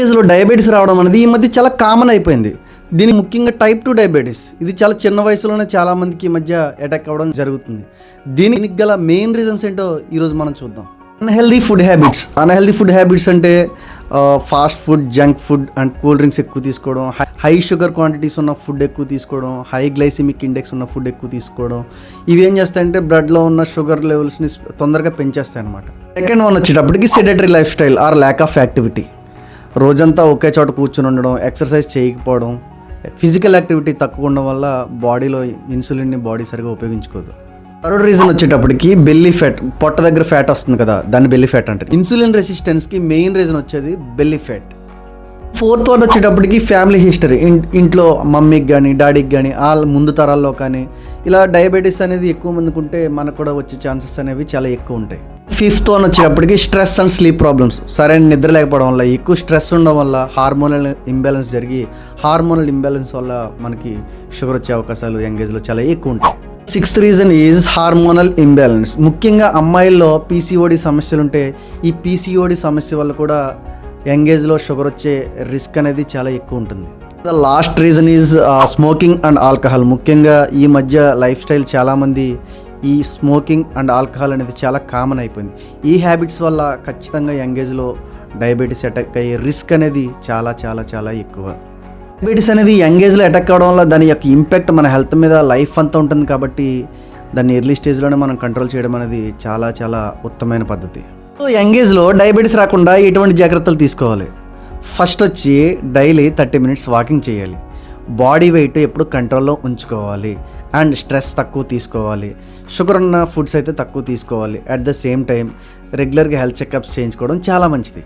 ఏజ్లో డయాబెటీస్ రావడం అనేది ఈ మధ్య చాలా కామన్ అయిపోయింది. దీని ముఖ్యంగా టైప్ 2 డయాబెటీస్. ఇది చాలా చిన్న వయసులోనే చాలామందికి ఈ మధ్య అటాక్ అవ్వడం జరుగుతుంది. దీనికి గల మెయిన్ రీజన్స్ ఏంటో ఈరోజు మనం చూద్దాం. అన్హెల్దీ ఫుడ్ హ్యాబిట్స్ అంటే fast food, junk food and cool drinks ఎక్కువ తీసుకోవడం, హై షుగర్ క్వాంటిటీస్ ఉన్న ఫుడ్ ఎక్కువ తీసుకోవడం, హై గ్లైసిమిక్ ఇండెక్స్ ఉన్న ఫుడ్ ఎక్కువ తీసుకోవడం. ఇవి ఏం చేస్తాయంటే బ్లడ్లో ఉన్న షుగర్ లెవెల్స్ని తొందరగా పెంచేస్తాయి అన్నమాట. సెకండ్ వన్ వచ్చేటప్పటికి sedentary lifestyle or lack of activity. రోజంతా ఒకే చోట కూర్చొని ఉండడం, ఎక్సర్సైజ్ చేయకపోవడం, ఫిజికల్ యాక్టివిటీ తక్కువ ఉండడం వల్ల బాడీలో ఇన్సులిన్ని బాడీ సరిగా ఉపయోగించుకోదు. థర్డ్ రీజన్ వచ్చేటప్పటికి బెల్లీ ఫ్యాట్, పొట్ట దగ్గర ఫ్యాట్ వస్తుంది కదా, దాన్ని బెల్లీ ఫ్యాట్ అంటారు. ఇన్సులిన్ రెసిస్టెన్స్కి మెయిన్ రీజన్ వచ్చేది బెల్లీ ఫ్యాట్. ఫోర్త్ వన్ వచ్చేటప్పటికి ఫ్యామిలీ హిస్టరీ. ఇంట్లో మమ్మీకి కానీ డాడీకి కానీ వాళ్ళ ముందు తరాల్లో కానీ ఇలా డయాబెటీస్ అనేది ఎక్కువ మందికి ఉంటే మనకు కూడా వచ్చే ఛాన్సెస్ అనేవి చాలా ఎక్కువ ఉంటాయి. ఫిఫ్త్ వన్ వచ్చేటప్పటికి స్ట్రెస్ అండ్ స్లీప్ ప్రాబ్లమ్స్. సరైన నిద్ర లేకపోవడం వల్ల, ఎక్కువ స్ట్రెస్ ఉండడం వల్ల హార్మోనల్ ఇంబ్యాలెన్స్ జరిగి హార్మోనల్ ఇంబ్యాలెన్స్ వల్ల మనకి షుగర్ వచ్చే అవకాశాలు యంగ్ ఏజ్లో చాలా ఎక్కువ ఉంటాయి. Sixth reason is hormonal imbalance. ముఖ్యంగా అమ్మాయిల్లో పీసీఓడి సమస్యలు ఉంటే ఈ పీసీఓడి సమస్య వల్ల కూడా యంగ్ ఏజ్లో షుగర్ వచ్చే రిస్క్ అనేది చాలా ఎక్కువ ఉంటుంది. The last reason is smoking and alcohol. ముఖ్యంగా ఈ మధ్య లైఫ్ స్టైల్ చాలామంది ఈ స్మోకింగ్ అండ్ ఆల్కహాల్ అనేది చాలా కామన్ అయిపోయింది. ఈ హ్యాబిట్స్ వల్ల ఖచ్చితంగా యంగ్ ఏజ్లో డయాబెటీస్ అటాక్ అయ్యే రిస్క్ అనేది చాలా చాలా చాలా ఎక్కువ. డయాబెటీస్ అనేది యంగ్ ఏజ్లో అటాక్ అవ్వడం వల్ల దాని యొక్క ఇంపాక్ట్ మన హెల్త్ మీద లైఫ్ అంతా ఉంటుంది. కాబట్టి దాన్ని ఎర్లీ స్టేజ్లోనే మనం కంట్రోల్ చేయడం అనేది చాలా చాలా ఉత్తమమైన పద్ధతి. సో యంగ్ ఏజ్లో డయాబెటీస్ రాకుండా ఎటువంటి జాగ్రత్తలు తీసుకోవాలి? ఫస్ట్ వచ్చి డైలీ 30 minutes వాకింగ్ చేయాలి. బాడీ వెయిట్ ఎప్పుడు కంట్రోల్లో ఉంచుకోవాలి. అండ్ స్ట్రెస్ తక్కువ తీసుకోవాలి. షుగర్ ఉన్న ఫుడ్స్ అయితే తక్కువ తీసుకోవాలి. అట్ ద సేమ్ టైం రెగ్యులర్గా హెల్త్ చెకప్స్ చేయించుకోవడం చాలా మంచిది.